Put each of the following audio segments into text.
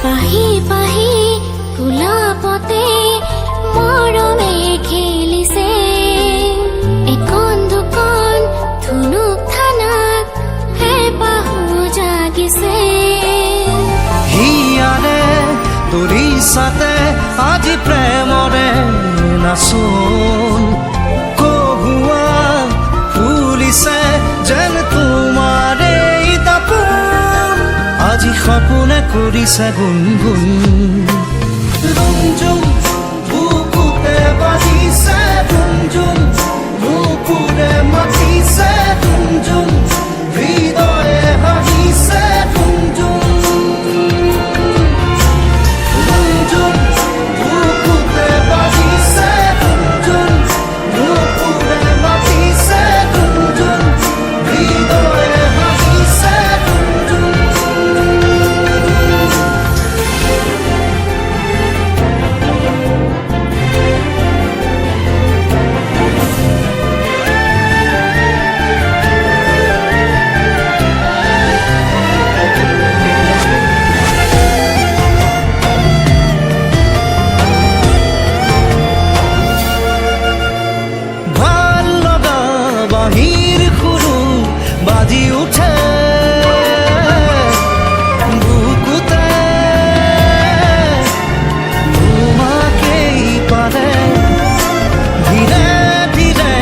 পাহি পাহি গোলাপতে মৰমে খেলিছে এখন দুখন ধুনুক থানাক হেঁপাহো জাগিছে হিয়াৰে তৰিছাতে আজি প্ৰেমৰে নাচোন কহুৱা ফুলিছে যেন তোমাৰে দাপোন আজি সপোনে কৰিছে গুণগুণ ৰুমঝুম বুকুতে বাজিছে ৰুমঝুম বুকুৰে মাতিছে ৰুমঝুম হৃদয়ে হাঁহিছে ৰুমঝুম ৰুমঝুম বুকুতে বাজিছে ৰুমঝুম বুকুৰে মাতিছে ৰুমঝুম হৃদয়ে হাঁহিছে ৰুমঝুম বাহির খুরু বাজি উঠে বুকুতে তোমাকেই পারে ধীরে ধীরে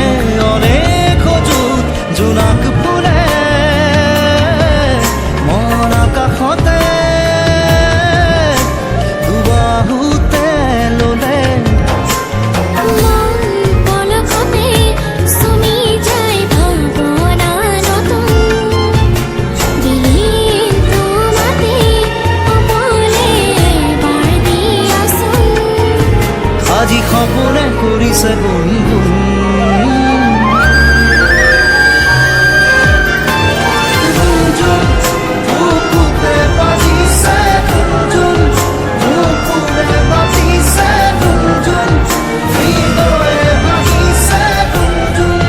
অনেক অযুত জোনাক ফুলে মন আকাশতে দুবাহুতে ললে আজি সপোনে কৰিছে গুণগুণ ৰুমঝুম বুকুতে বাজিছে ৰুমঝুম বুকুৰে মাতিছে ৰুমঝুম হৃদয়ে হাঁহিছে ৰুমঝুম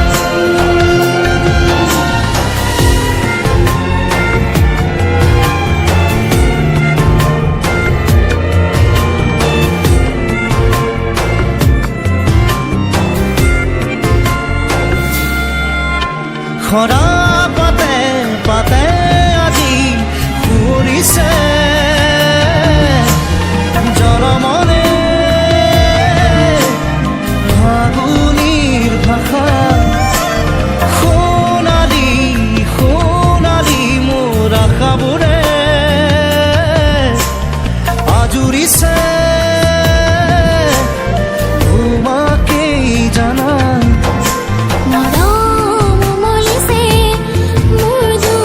খৰা পাতে পাতে আজি ফুৰিছে জনমনে ফাগুনিৰ ভাষা সোণালী সোণালী মোৰ আশাবোৰে আজুৰিছে